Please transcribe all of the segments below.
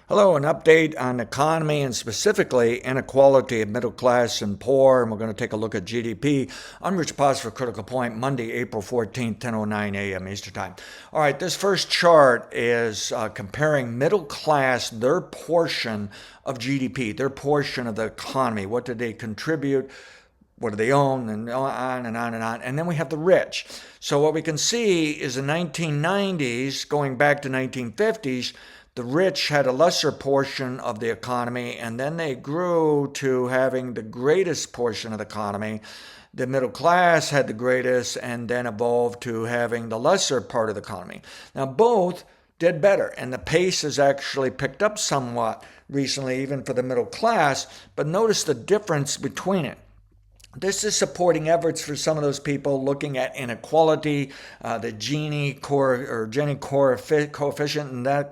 Hello, an update on the economy and specifically inequality of middle class and poor. And we're going to take a look at GDP. I'm Rich Paz for Critical Point, Monday, April 14th, 10:09 a.m. Eastern Time. All right, this first chart is comparing middle class, their portion of GDP, their portion of the economy. What did they contribute? What do they own, and on and on and on. And then we have the rich. So what we can see is the 1990s, going back to 1950s, the rich had a lesser portion of the economy, and then they grew to having the greatest portion of the economy. The middle class had the greatest, and then evolved to having the lesser part of the economy. Now, both did better, and the pace has actually picked up somewhat recently, even for the middle class, but notice the difference between it. This is supporting efforts for some of those people looking at inequality, the Gini coefficient, and that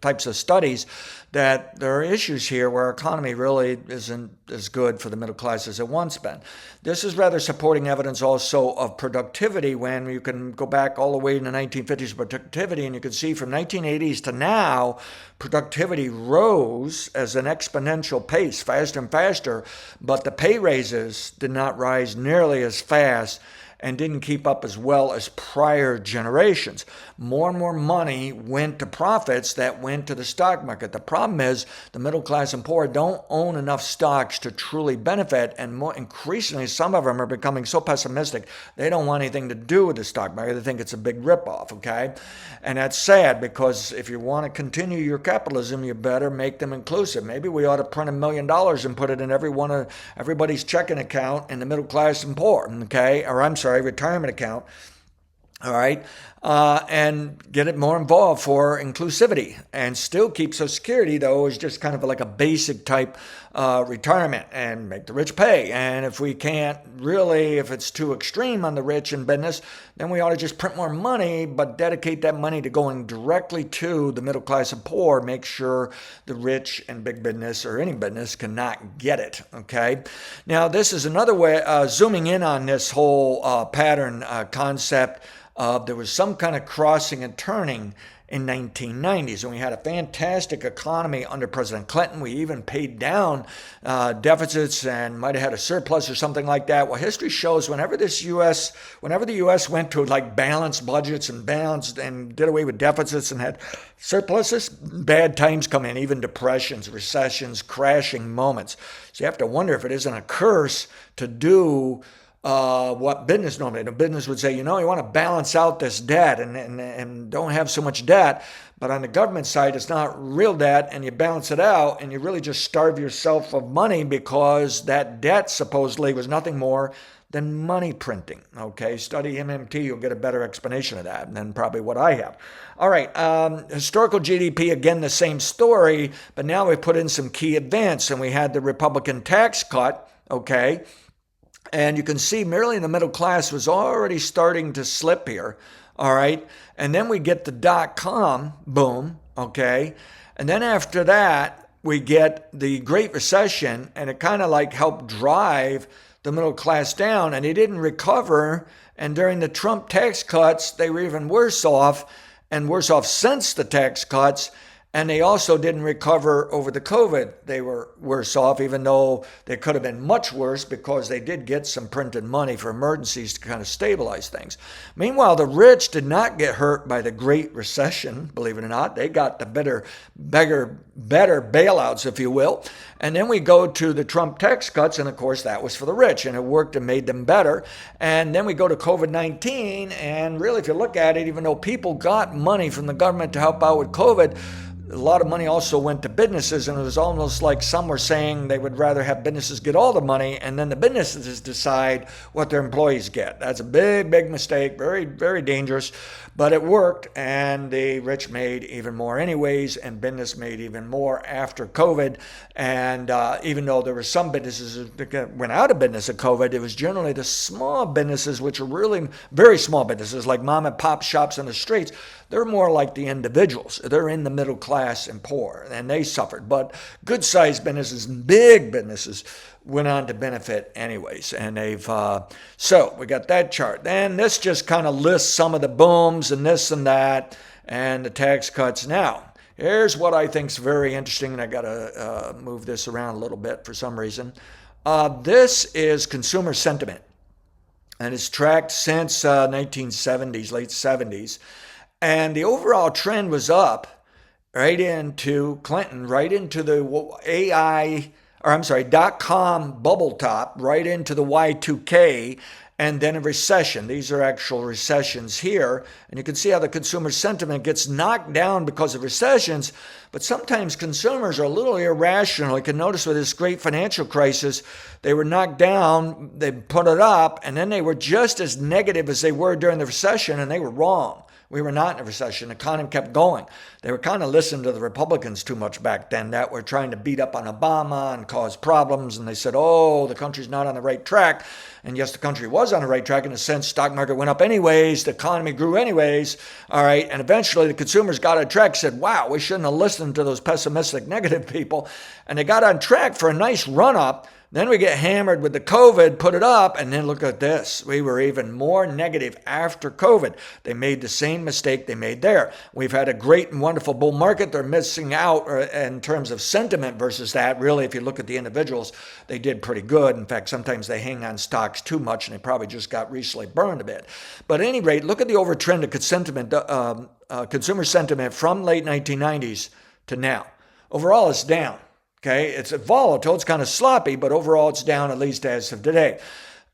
types of studies, that there are issues here where our economy really isn't as good for the middle class as it once been. This is rather supporting evidence also of productivity, when you can go back all the way in the 1950s productivity, and you can see from 1980s to now, productivity rose as an exponential pace, faster and faster, but the pay raises did not rise nearly as fast and didn't keep up as well as prior generations. More and more money went to profits that went to the stock market. The problem is the middle class and poor don't own enough stocks to truly benefit, and more increasingly, some of them are becoming so pessimistic they don't want anything to do with the stock market. They think it's a big ripoff, okay? And that's sad, because if you want to continue your capitalism, you better make them inclusive. Maybe we ought to print $1 million and put it in everybody's checking account in the middle class and poor, okay? Or I'm sorry, retirement account, all right, and get it more involved for inclusivity, and still keep Social Security, though, is just kind of like a basic type retirement, and make the rich pay. And if we can't really, if it's too extreme on the rich in business, then we ought to just print more money, but dedicate that money to going directly to the middle class and poor. Make sure the rich and big business, or any business, cannot get it, okay? Now, this is another way, zooming in on this whole pattern concept. There was some kind of crossing and turning in 1990s, and we had a fantastic economy under President Clinton. We even paid down deficits and might have had a surplus or something like that. Well, history shows whenever the U.S. went to like balanced budgets and balanced and did away with deficits and had surpluses, bad times come in, even depressions, recessions, crashing moments. So you have to wonder if it isn't a curse to do what business normally. The business would say, you want to balance out this debt and don't have so much debt. But on the government side, it's not real debt, and you balance it out, and you really just starve yourself of money, because that debt supposedly was nothing more than money printing. Okay, study MMT, you'll get a better explanation of that than probably what I have. All right, historical GDP, again, the same story, but now we put in some key events, and we had the Republican tax cut, okay? And you can see merely in the middle class was already starting to slip here, all right? And then we get the dot-com boom, okay? And then after that, we get the Great Recession, and it kind of like helped drive the middle class down, and they didn't recover. And during the Trump tax cuts, they were even worse off, and worse off since the tax cuts. And they also didn't recover over the COVID. They were worse off, even though they could have been much worse, because they did get some printed money for emergencies to kind of stabilize things. Meanwhile, the rich did not get hurt by the Great Recession, believe it or not. They got the better bailouts, if you will. And then we go to the Trump tax cuts, and of course that was for the rich, and it worked and made them better. And then we go to COVID-19, and really, if you look at it, even though people got money from the government to help out with COVID, a lot of money also went to businesses, and it was almost like some were saying they would rather have businesses get all the money, and then the businesses decide what their employees get. That's a big, big mistake, very, very dangerous, but it worked, and the rich made even more anyways, and business made even more after COVID. And even though there were some businesses that went out of business at COVID, it was generally the small businesses, which are really very small businesses, like mom and pop shops on the streets. They're more like the individuals. They're in the middle class and poor, and they suffered. But good-sized businesses and big businesses went on to benefit anyways. And they've, so we got that chart. Then this just kind of lists some of the booms and this and that and the tax cuts. Now, Here's what I think is very interesting, and I got to move this around a little bit for some reason. This is consumer sentiment, and it's tracked since 1970s, late 70s. And the overall trend was up right into Clinton, right into the dot-com bubble top, right into the Y2K, and then a recession. These are actual recessions here. And you can see how the consumer sentiment gets knocked down because of recessions. But sometimes consumers are a little irrational. You can notice with this great financial crisis, they were knocked down, they put it up, and then they were just as negative as they were during the recession, and they were wrong. We were not in a recession. The economy kept going. They were kind of listening to the Republicans too much back then that were trying to beat up on Obama and cause problems. And they said, oh, the country's not on the right track. And yes, the country was on the right track in a sense. Stock market went up anyways. The economy grew anyways. All right. And eventually the consumers got on track, said, wow, we shouldn't have listened to those pessimistic, negative people. And they got on track for a nice run up. Then we get hammered with the COVID, put it up, and then look at this. We were even more negative after COVID. They made the same mistake they made there. We've had a great and wonderful bull market. They're missing out in terms of sentiment versus that. Really, if you look at the individuals, they did pretty good. In fact, sometimes they hang on stocks too much, and they probably just got recently burned a bit. But at any rate, look at the overtrend of consumer sentiment from late 1990s to now. Overall, it's down. Okay, it's volatile, it's kind of sloppy, but overall it's down, at least as of today.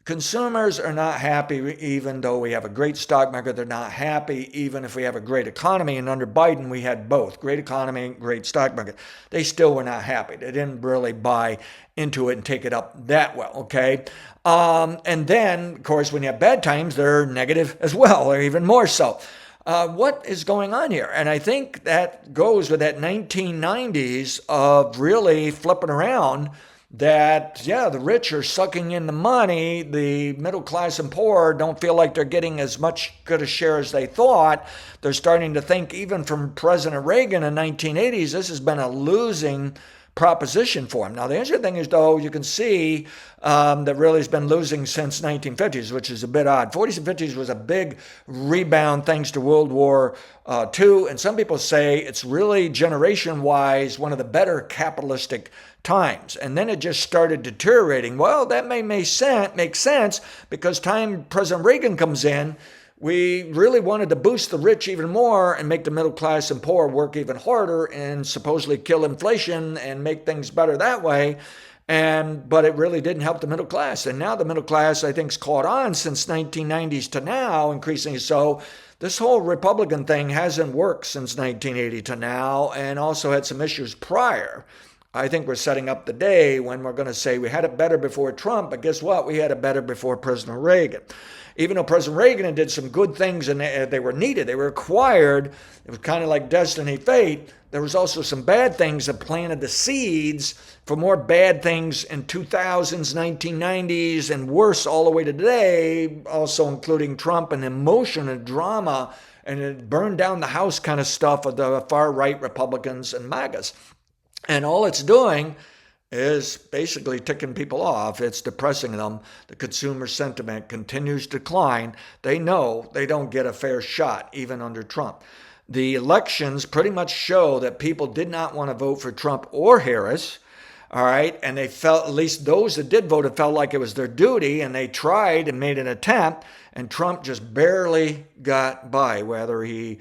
Consumers are not happy even though we have a great stock market. They're not happy even if we have a great economy. And under Biden, we had both. Great economy, great stock market. They still were not happy. They didn't really buy into it and take it up that well, okay? And then, of course, when you have bad times, they're negative as well, or even more so. What is going on here? And I think that goes with that 1990s of really flipping around that, yeah, the rich are sucking in the money. The middle class and poor don't feel like they're getting as much good a share as they thought. They're starting to think, even from President Reagan in the 1980s, this has been a losing proposition for him. Now, the interesting thing is, though, you can see that really has been losing since 1950s, which is a bit odd. 40s and 50s was a big rebound thanks to World War II, and some people say it's really generation-wise one of the better capitalistic times. And then it just started deteriorating. Well, that may make sense because time President Reagan comes in, we really wanted to boost the rich even more and make the middle class and poor work even harder and supposedly kill inflation and make things better that way. But it really didn't help the middle class. And now the middle class, I think, has caught on since 1990s to now, increasingly so. This whole Republican thing hasn't worked since 1980 to now, and also had some issues prior. I think we're setting up the day when we're going to say we had it better before Trump, but guess what? We had it better before President Reagan. Even though President Reagan did some good things and they were needed, they were required, it was kind of like destiny, fate, there was also some bad things that planted the seeds for more bad things in 2000s, 1990s, and worse all the way to today, also including Trump and emotion and drama, and it burned down the house kind of stuff of the far-right Republicans and MAGAs. And all it's doing is basically ticking people off. It's depressing them. The consumer sentiment continues to decline. They know they don't get a fair shot, even under Trump. The elections pretty much show that people did not want to vote for Trump or Harris. All right. And they felt, at least those that did vote, it felt like it was their duty, and they tried and made an attempt, and Trump just barely got by, whether he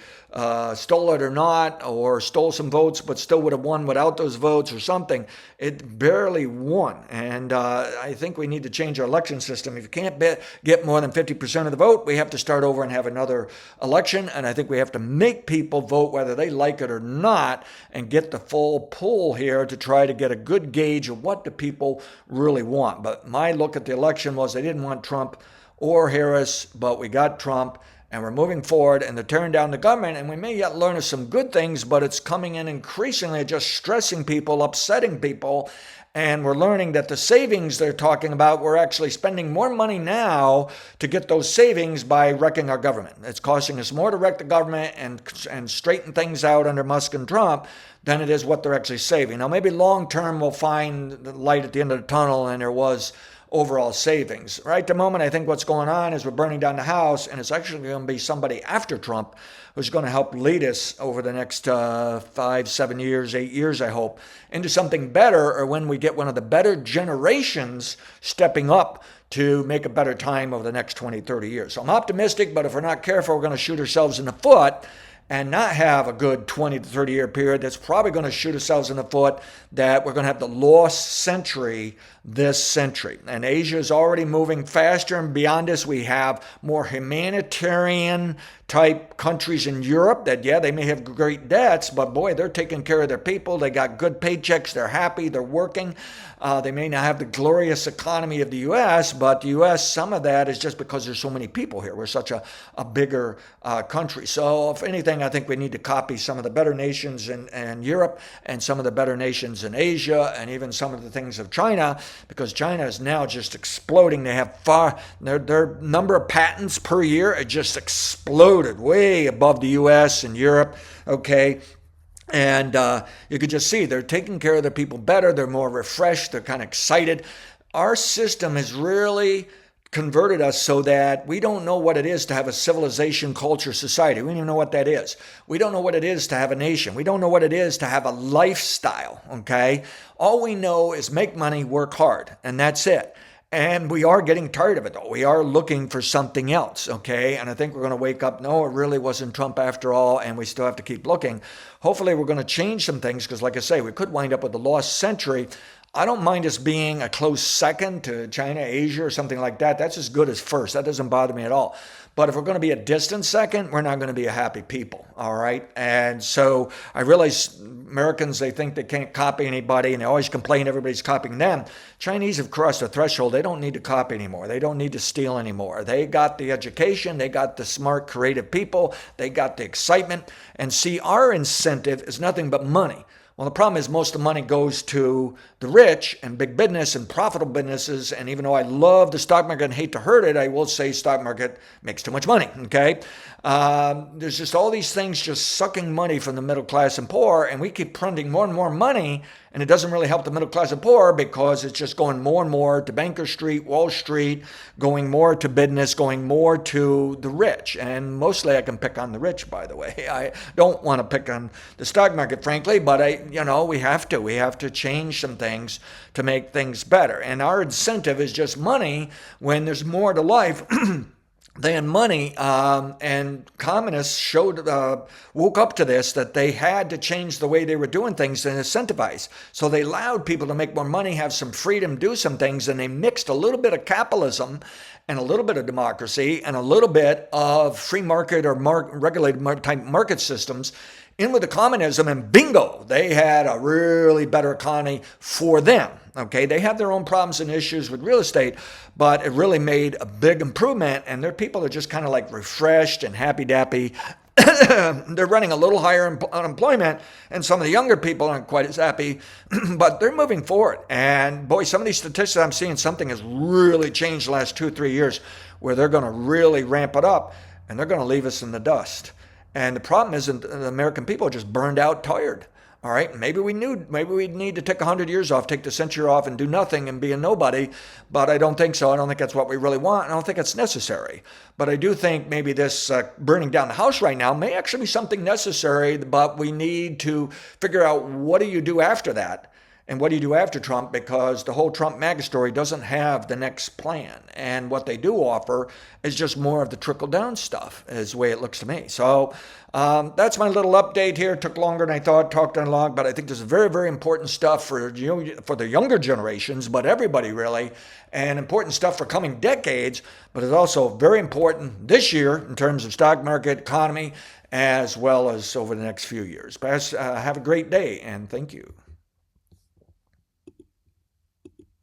stole it or not, or stole some votes but still would have won without those votes or something. It barely won. And I think we need to change our election system. If you can't get more than 50% of the vote, we have to start over and have another election. And I think we have to make people vote whether they like it or not, and get the full pool here to try to get a good gauge of what the people really want. But my look at the election was they didn't want Trump or Harris, but we got Trump, and we're moving forward, and they're tearing down the government, and we may yet learn of some good things, but it's coming in increasingly just stressing people, upsetting people, and we're learning that the savings they're talking about, we're actually spending more money now to get those savings by wrecking our government. It's costing us more to wreck the government and straighten things out under Musk and Trump than it is what they're actually saving. Now, maybe long term we'll find the light at the end of the tunnel, and there was overall savings. Right at the moment, I think what's going on is we're burning down the house, and it's actually going to be somebody after Trump who's going to help lead us over the next 5, 7 years, 8 years, I hope, into something better, or when we get one of the better generations stepping up to make a better time over the next 20, 30 years. So I'm optimistic, but if we're not careful, we're going to shoot ourselves in the foot and not have a good 20 to 30 year period. That's probably going to shoot ourselves in the foot that we're going to have the lost century this century. And Asia is already moving faster, and beyond us, we have more humanitarian type countries in Europe that, yeah, they may have great debts, but boy, they're taking care of their people. They got good paychecks. They're happy. They're working. They may not have the glorious economy of the U.S., but the U.S., some of that is just because there's so many people here. We're such a bigger country. So if anything, I think we need to copy some of the better nations in Europe and some of the better nations in Asia and even some of the things of China, because China is now just exploding. They have their number of patents per year are just exploded way above the U.S. and Europe, okay? And you could just see they're taking care of their people better. They're more refreshed. They're kind of excited. Our system has really converted us so that we don't know what it is to have a civilization, culture, society. We don't even know what that is. We don't know what it is to have a nation. We don't know what it is to have a lifestyle, okay? All we know is make money, work hard, and that's it. And we are getting tired of it, though. We are looking for something else, okay? And I think we're going to wake up, no, it really wasn't Trump after all, and we still have to keep looking. Hopefully, we're going to change some things, because like I say, we could wind up with the lost century. I don't mind us being a close second to China, Asia, or something like that. That's as good as first. That doesn't bother me at all. But if we're going to be a distant second, we're not going to be a happy people, all right? And so I realize Americans, they think they can't copy anybody, and they always complain everybody's copying them. Chinese have crossed the threshold. They don't need to copy anymore. They don't need to steal anymore. They got the education. They got the smart, creative people. They got the excitement. And see, our incentive is nothing but money. Well, the problem is most of the money goes to the rich and big business and profitable businesses. And even though I love the stock market and hate to hurt it, I will say stock market makes too much money, okay? There's just all these things just sucking money from the middle class and poor, and we keep printing more and more money, and it doesn't really help the middle class and poor because it's just going more and more to Banker Street, Wall Street, going more to business, going more to the rich. And mostly I can pick on the rich, by the way. I don't want to pick on the stock market, frankly, but we have to. We have to change some things to make things better. And our incentive is just money when there's more to life than money, and communists woke up to this, that they had to change the way they were doing things and incentivize. So they allowed people to make more money, have some freedom, do some things, and they mixed a little bit of capitalism and a little bit of democracy and a little bit of free market or regulated type market systems in with the communism, and bingo, they had a really better economy for them. Okay, they have their own problems and issues with real estate, but it really made a big improvement, and their people are just kind of like refreshed and happy-dappy. They're running a little higher unemployment, and some of the younger people aren't quite as happy, but they're moving forward. And boy, some of these statistics I'm seeing, something has really changed the last 2 or 3 years, where they're going to really ramp it up, and they're going to leave us in the dust. And the problem is that the American people are just burned out, tired. All right, maybe we need to take 100 years off, take the century off and do nothing and be a nobody, but I don't think so. I don't think that's what we really want. I don't think it's necessary. But I do think maybe this burning down the house right now may actually be something necessary, but we need to figure out, what do you do after that? And what do you do after Trump? Because the whole Trump MAGA story doesn't have the next plan. And what they do offer is just more of the trickle-down stuff, is the way it looks to me. So that's my little update here. It took longer than I thought, talked on long, but I think this is very, very important stuff for the younger generations, but everybody really, and important stuff for coming decades, but it's also very important this year in terms of stock market, economy, as well as over the next few years. Have a great day, and thank you.